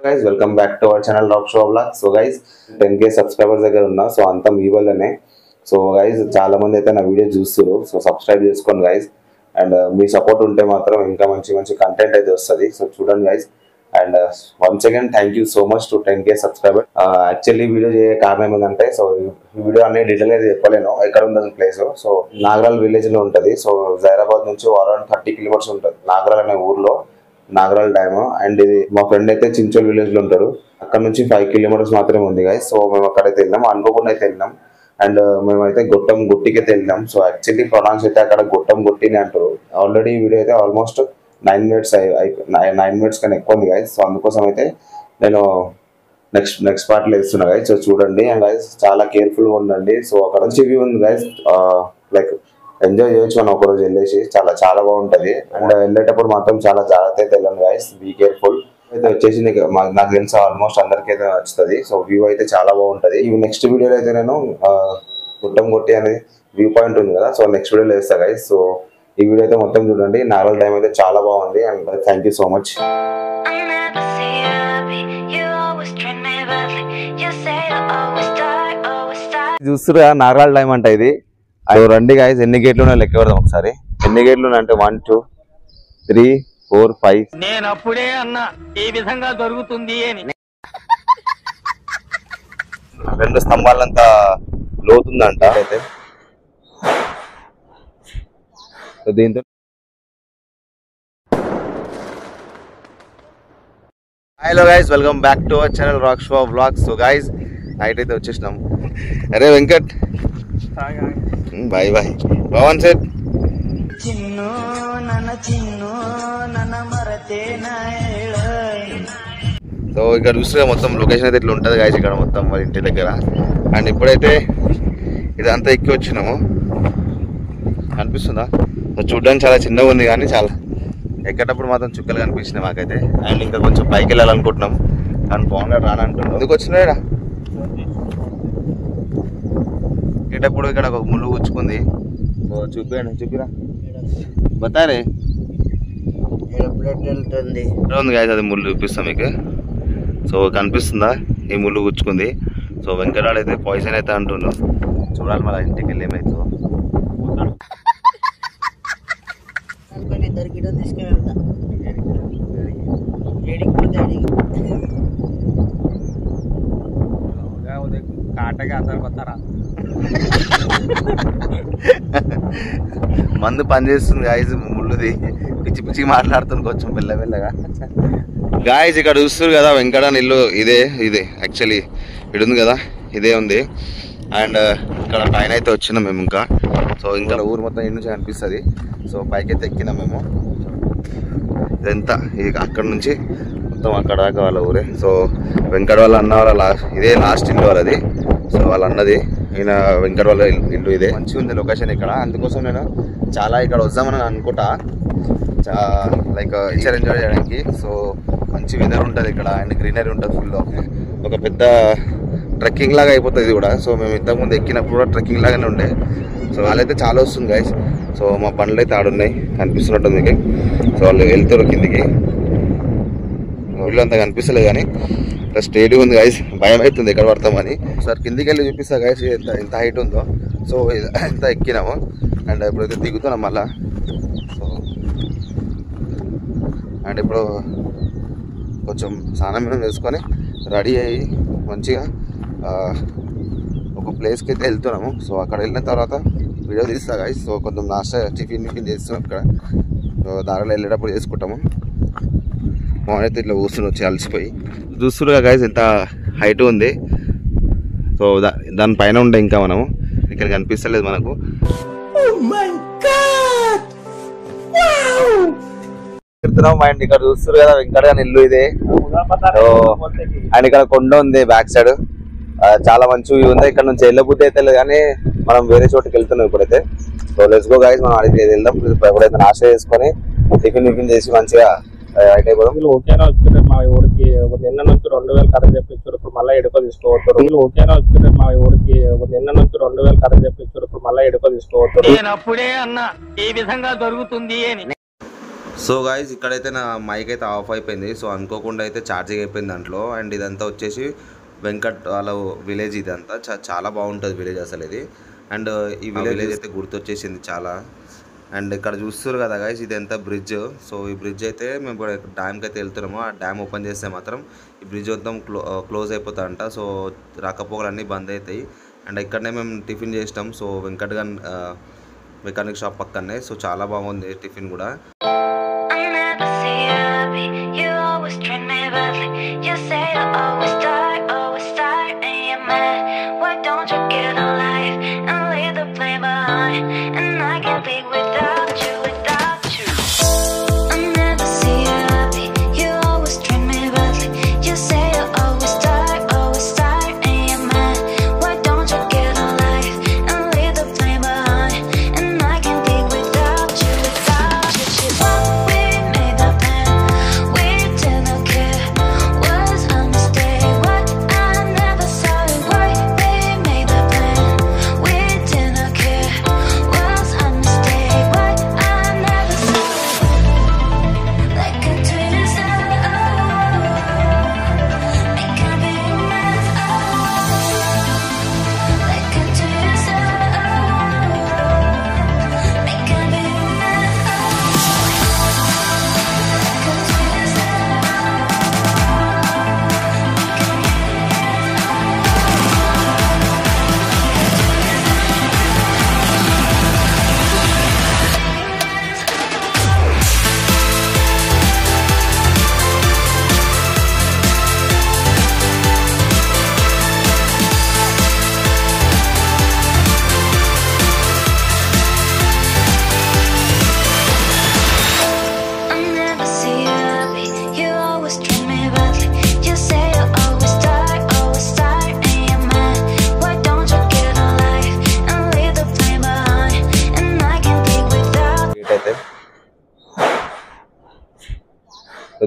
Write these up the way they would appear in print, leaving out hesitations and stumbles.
guys, welcome back to our channel Rock Show Vlog. So guys, 10k subscribers దగ్గర ఉన్నా. So అంతా మీ వల్లనే. So guys చాలా మంది అయితే నా వీడియో చూస్తారు. సో సబ్స్క్రైబ్ చేసుకోండి గైస్. అండ్ మీ సపోర్ట్ ఉంటే మాత్రం ఇంకా మంచి కంటెంట్ అయితే వస్తుంది. సో చూడండి guys. And once again thank you so much to 10k subscriber. Actually video చేయ కారణం ఏంటంటే, సో ఈ వీడియో అనేది డీటెయిల్ అయితే చెప్పలేను ఎక్కడ ఉందని ప్లేస్. సో నాగరాల్ విలేజ్ లో ఉంటుంది. సో జైరాబాద్ నుంచి అరౌండ్ 30 కిలోమీటర్స్ ఉంటుంది నాగరాల్ అనే ఊర్లో, నాగరాల్ డ్యామ్. అండ్ ఇది మా ఫ్రెండ్ అయితే చించోల్ విలేజ్ లో ఉంటారు. అక్కడ నుంచి 5 కిలోమీటర్స్ మాత్రమే ఉంది గైస్. సో మేము అక్కడైతే వెళ్ళినాం, అనుకోకుండా అయితే వెళ్ళినాం. అండ్ మేమైతే గొట్టం గుట్టికి అయితే వెళ్ళినాం. సో యాక్చువల్లీ ప్రొనౌన్స్ అయితే అక్కడ గొట్టం గుట్టిని అంటారు. ఆల్రెడీ ఈ వీడియో అయితే ఆల్మోస్ట్ 9 మినిట్స్ కన్నా ఎక్కువ ఉంది గైస్. సో అందుకోసం అయితే నేను నెక్స్ట్ పార్ట్ లో వేస్తున్నా గైస్. సో చూడండి అండ్ గైస్ చాలా కేర్ఫుల్ గా ఉండండి. సో అక్కడ నుంచి వ్యూ ఉంది గైస్. లైక్ ఎంజాయ్ చేయొచ్చు మనం ఒకరోజు వెళ్ళేసి, చాలా బాగుంటది. అండ్ వెళ్ళేటప్పుడు మాత్రం చాలా జాగ్రత్త అయితే వెళ్ళండి గైస్, బీ కేర్ఫుల్. అయితే వచ్చేసి నాకు తెలిసి ఆల్మోస్ట్ అందరికీ అయితే నచ్చుతుంది. సో వ్యూ అయితే చాలా బాగుంటది. ఇవి నెక్స్ట్ వీడియోలో అయితే నేను గుట్టం కొట్టి అనేది వ్యూ పాయింట్ ఉంది కదా, సో నెక్స్ట్ వీడియోలో వేస్తా గైస్. సో ఈ వీడియో అయితే మొత్తం చూడండి. నాగరాల్ డ్యామ్ అయితే చాలా బాగుంది. And thank you so much. చూస్తున్నా నాగరాల్ డ్యామ్ అంటే ఇది. అది రండి గైస్, ఎన్ని గేట్లు ఉన్నాయో లెక్క పెడదాం ఒకసారి. ఎన్ని గేట్లు ఉన్నాయంటే 1 2 3 4 5. నేను అప్పుడే అన్నా ఈ విధంగా జరుగుతుంది అని. 2 స్తంభాలంతా లోతుందంట అయితే. దీంతో hello guys, welcome back to our channel rock show vlogs. So guys night అయితే వచ్చేసినాం. అరే Venkat bye bye. Pavan set so ఇక్కడ చూస్తే మొత్తం లొకేషన్ అయితే ఇట్లా ఉంటుంది గైస్, ఇక్కడ మొత్తం వాళ్ళ ఇంటి దగ్గర. అండ్ ఇప్పుడైతే ఇదంతా ఎక్కి వచ్చినాము, కనిపిస్తుందా? చూడడానికి చాలా చిన్నగా ఉంది కానీ చాలా ఎక్కేటప్పుడు మాత్రం చుక్కలు కనిపించినాయి మాకైతే. అండ్ ఇంకా కొంచెం పైకి వెళ్ళాలనుకుంటున్నాం కానీ పవన్ గారు రానంటున్నాం. ఎందుకు వచ్చినాడా? ఎక్కేటప్పుడు ఇక్కడ ఒక ముళ్ళు గుచ్చుకుంది. సో చూపిరా బతారే ఉంది గాయస్, అది ముళ్ళు చూపిస్తాం మీకు. సో కనిపిస్తుందా? ఈ ముళ్ళు గుచ్చుకుంది. సో వెంకటాడు అయితే పాయిజన్ అయితే అంటుండ్రు. చూడాలి మళ్ళీ ఇంటికి వెళ్ళి ఏమైతుందో. మందు పనిచేస్తుంది గాయస్, ముళ్ళుది పిచ్చి మాట్లాడుతుంది కొంచెం మెల్లగా. గాయస్ ఇక్కడ చూస్తారు కదా వెంకటాన్ ఇల్లు ఇదే యాక్చువల్లీ ఇది ఉంది కదా, ఇదే ఉంది. అండ్ ఇక్కడ పైన అయితే వచ్చినాం మేము. ఇంకా ఊరు మొత్తం ఇంటి నుంచి కనిపిస్తుంది. సో పైకి అయితే ఎక్కినాం మేము. ఇదంతా అక్కడ నుంచి మొత్తం అక్కడ దాకా వాళ్ళ ఊరే. సో వెంకట వాళ్ళ అన్న వాళ్ళ ఇదే లాస్ట్ ఇల్లు వాళ్ళది. సో వాళ్ళ అన్నది ఈయన వెంకట వాళ్ళ ఇల్లు ఇదే. మంచిగా ఉంది లొకేషన్ ఇక్కడ. అందుకోసం నేను చాలా ఇక్కడ వద్దామని అనుకుంటా, లైక్ ఎంజాయ్ చేయడానికి. సో మంచి వెదర్ ఉంటుంది ఇక్కడ అండ్ గ్రీనరీ ఉంటుంది ఫుల్. ఒక పెద్ద ట్రెక్కింగ్ లాగా అయిపోతుంది ఇది కూడా. సో మేము ఇంతకుముందు ఎక్కినప్పుడు కూడా ట్రెక్కింగ్ లాగానే ఉండే. సో వాళ్ళైతే చాలా వస్తుంది గైస్. సో మా బండ్లు అయితే ఆడున్నాయి, కనిపిస్తున్నట్టుంది మీకు. సో వాళ్ళు వెళ్తారు కిందికి, ఊళ్ళో అంతా కనిపిస్తలేదు కానీ స్టేట్ ఉంది గైస్. భయం అవుతుంది ఎక్కడ పడతామని. సార్ కిందికి వెళ్ళి చూపిస్తా గైస్ ఎంత హైట్ ఉందో. సో ఎంత ఎక్కినాము అండ్ ఇప్పుడైతే దిగుతున్నాం మళ్ళా. సో అండ్ ఇప్పుడు కొంచెం స్నానం చేసుకొని రెడీ అయ్యి మంచిగా ఒక ప్లేస్కి అయితే వెళ్తున్నాము. సో అక్కడ వెళ్ళిన తర్వాత వీడియో తీస్తా గైస్. సో కొంచెం నాస్టా టిఫిన్ చేస్తున్నాం ఇక్కడ. సో దారిలో వెళ్ళేటప్పుడు చేసుకుంటాము. అయితే ఇట్లా కూర్చుని వచ్చి అలసిపోయి చూస్తున్నా గైస్ ఎంత హైట్ ఉంది. సో దానిపైన ఉండే ఇంకా మనము ఇక్కడ కనిపిస్తలేదు మనకు. అండ్ ఇక్కడ చూస్తారు కదా వెంకట ఇల్లు ఇదే. అండ్ ఇక్కడ కొండ ఉంది బ్యాక్ సైడ్, చాలా మంచి వ్యూ ఉంది. ఇక్కడ నుంచి వెళ్ళబుద్ధి అయితే లేదు కానీ మనం వేరే చోటుకి వెళ్తున్నాం ఇప్పుడైతే. సో లెట్స్ గో గైస్, మనం అడిగి వెళ్దాం. ఎప్పుడైతే నాశ చేసుకొని టిఫిన్ చేసి మంచిగా రైట్ అయిపోదాం. ఓకేనా వచ్చింది మా ఊరికి నిన్న నుంచి 2000 కరెంట్ చెప్పించారు. ఇప్పుడు మళ్ళీ ఎడుకో తీసుకోవద్దు. ఓకేనా వచ్చింది మా ఊరికి నిన్న నుంచి 2000 కరెంట్ చెప్పించారు. ఇప్పుడు మళ్ళీ ఎడుకో తీసుకోవద్దు. నేను అప్పుడే అన్నా ఈ విధంగా జరుగుతుంది అని. సో గాయస్ ఇక్కడైతే నా మైక్ అయితే ఆఫ్ అయిపోయింది. సో అనుకోకుండా అయితే ఛార్జింగ్ అయిపోయింది దాంట్లో. అండ్ ఇదంతా వచ్చేసి వెంకట్ వాళ్ళ విలేజ్. ఇదంతా చాలా బాగుంటుంది విలేజ్ అసలు ఇది. అండ్ ఈ విలేజ్ అయితే గుర్తొచ్చేసింది చాలా. అండ్ ఇక్కడ చూస్తారు కదా గాయస్, ఇది ఎంత బ్రిడ్జ్. సో ఈ బ్రిడ్జ్ అయితే మేము ఇప్పుడు డ్యామ్కి అయితే వెళ్తున్నాము. ఆ డ్యామ్ ఓపెన్ చేస్తే మాత్రం ఈ బ్రిడ్జ్ మొత్తం క్లోజ్ అయిపోతాయంట. సో రాకపోకలు అన్నీ బంద్ అవుతాయి. అండ్ ఇక్కడనే మేము టిఫిన్ చేసినాం. So Venkat gun mechanic shop పక్కనే. సో చాలా బాగుంది టిఫిన్ కూడా.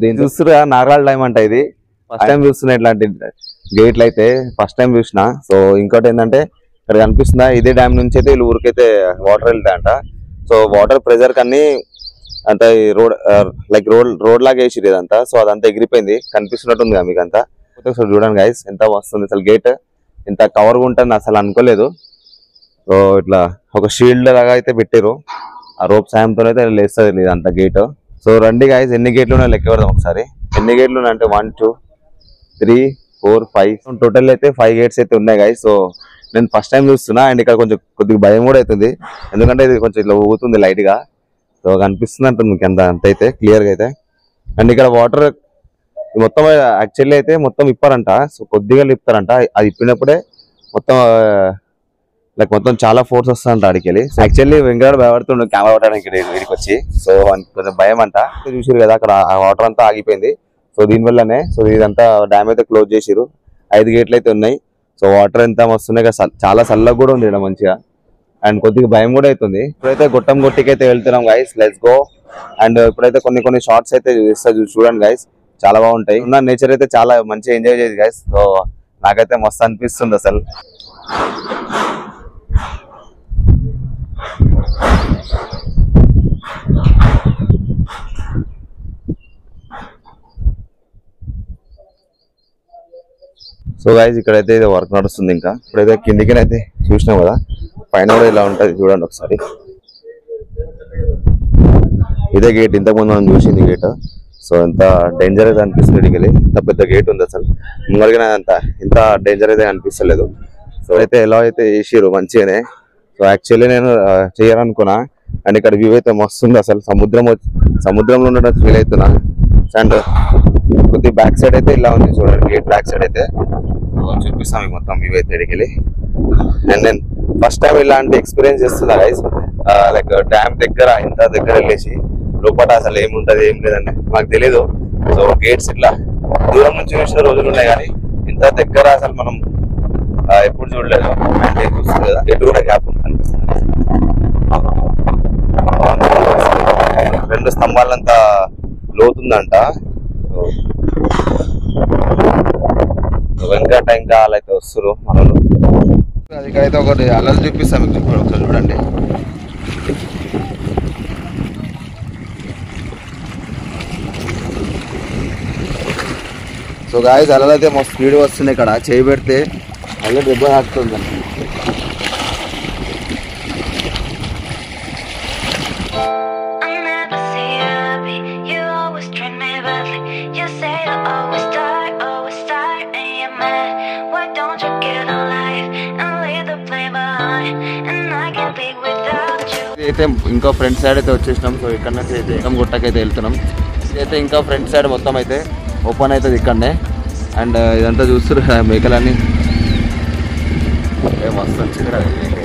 దీన్ని చూస్తున్నా నాగాల్ డ్యామ్ అంట. ఇది ఫస్ట్ టైం చూస్తున్నా ఇట్లాంటి గేట్లు అయితే ఫస్ట్ టైం చూసిన. సో ఇంకోటి ఏంటంటే ఇక్కడ కనిపిస్తుందా, ఇదే డ్యామ్ నుంచి అయితే వీళ్ళు ఊరికైతే వాటర్ వెళ్తాయంట. సో వాటర్ ప్రెజర్ కన్నీ అంత రోడ్ లైక్ రోడ్ లాగా వేసిరు ఇదంతా. సో అదంతా ఎగిరిపోయింది, కనిపిస్తున్నట్టుంది కదా మీకు అంతా. ఒకసారి చూడండి గైస్ ఎంత వస్తుంది అసలు. గేట్ ఇంత కవర్గా ఉంటుంది అసలు అనుకోలేదు. సో ఇట్లా ఒక షీల్డ్ లాగా అయితే పెట్టారు. ఆ రోప్ సాయంతో అయితే లేస్తుంది ఇదంతా గేట్. సో రండి గాయస్, ఎన్ని గేట్లు ఉన్నాయో లెక్క పెడదాం ఒకసారి. ఎన్ని గేట్లు ఉన్నాయి అంటే 1 2 3 4 5 టోటల్ అయితే 5 గేట్స్ అయితే ఉన్నాయి గాయస్. సో నేను ఫస్ట్ టైం చూస్తున్నా. అండ్ ఇక్కడ కొద్దిగా భయం కూడా అవుతుంది, ఎందుకంటే ఇది కొంచెం ఇట్లా ఊగుతుంది లైట్ గా. సో కనిపిస్తుంది అంటుంది మీకు అంత అయితే క్లియర్ గా అయితే. అండ్ ఇక్కడ వాటర్ మొత్తం యాక్చువల్లీ అయితే మొత్తం ఇప్పారంట. సో కొద్దిగా ఇప్పారంట. అది ఇప్పినప్పుడే మొత్తం లైక్ మొత్తం చాలా ఫోర్స్ వస్తుందంట ఆడికి వెళ్ళి. యాక్చువల్లీ వెంకట భయపడుతుండే కెమెరా పట్టడానికి ఇక్కడికి వచ్చి. సో కొంచెం భయం అంట. చూసారు కదా అక్కడ వాటర్ అంతా ఆగిపోయింది. సో దీనివల్లనే సో ఇదంతా డ్యామ్ అయితే క్లోజ్ చేసిరు. 5 గేట్లు అయితే ఉన్నాయి. సో వాటర్ ఎంత వస్తున్నాయి, చాలా చల్లగా కూడా ఉంది ఇక్కడ మంచిగా. అండ్ కొద్దిగా భయం కూడా అవుతుంది. ఇప్పుడైతే గొట్టం గొట్టికి అయితే వెళ్తున్నాం గైస్, లెట్స్ గో. అండ్ ఇప్పుడైతే కొన్ని షార్ట్స్ అయితే చూడండి గైస్, చాలా బాగుంటాయి. ఉన్న నేచర్ అయితే చాలా మంచిగా ఎంజాయ్ చేసి గైస్. సో నాకైతే మస్తు అనిపిస్తుంది అసలు. సో గైస్ ఇక్కడైతే వర్క్ నడుస్తుంది. ఇంకా ఇప్పుడైతే కిందికినైతే చూసినాం కదా, పైన కూడా ఇలా ఉంటుంది చూడండి ఒకసారి. ఇదే గేట్, ఇంతకుముందు మనం చూసింది గేట్. సో ఎంత డేంజర్ అయితే అనిపిస్తుంది ఇడికెళ్ళి. ఇంత పెద్ద గేట్ ఉంది అసలు. ముంగలిగా ఇంత డేంజర్ అయితే అనిపిస్తలేదు. సో అయితే ఎలా అయితే చేసిరు మంచిగానే. సో యాక్చువల్లీ నేను చేయాలనుకున్నా. అండ్ ఇక్కడ వ్యూ అయితే మస్తుంది అసలు. సముద్రంలో ఉండడం ఫీల్ అవుతున్నా. అండ్ కొద్ది బ్యాక్ సైడ్ అయితే ఇలా ఉంది చూడండి, గేట్ బ్యాక్ సైడ్ అయితే చూపిస్తాం మీకు మొత్తం వ్యూ అయితే ఇడికెళ్ళి. అండ్ నేను ఫస్ట్ టైం ఇలాంటి ఎక్స్పీరియన్స్ చేస్తున్నా గైస్. లైక్ డ్యామ్ దగ్గర ఇంత దగ్గర వెళ్ళేసి లోపల అసలు ఏముంటది ఏం లేదండి మాకు తెలీదు. సో గేట్స్ ఇట్లా దూరం నుంచి చూసిన రోజులు ఉన్నాయి, కానీ ఇంత దగ్గర అసలు మనం ఎప్పుడు చూడలేదు. అంటే చూస్తుంది కదా, ఎటు కూడా గ్యాప్ అనిపిస్తుంది. 2 స్తంభాలంతా లోతుందంట. వెంకట ఇంకా అలా అయితే వస్తారు మనలు. ఇక్కడైతే ఒకటి అల్లరి చూపిస్తాం మీకు, ఒకసారి చూడండి. గాయస్ అలా అయితే మస్తు స్పీడ్ వస్తుంది. ఇక్కడ చేయి పెడితే అలా దెబ్బ తాకుతుంది. అయితే ఇంకా ఫ్రంట్ సైడ్ అయితే వచ్చేసినాం. సో ఇక్కడ నుంచి అయితే ఏకం గుట్టకైతే వెళ్తున్నాం. ఇదైతే ఇంకా ఫ్రంట్ సైడ్ మొత్తం అయితే ఓపెన్ అవుతుంది ఇక్కడనే. అండ్ ఇదంతా చూస్తారు మేకలన్నీ మస్తు వచ్చింది.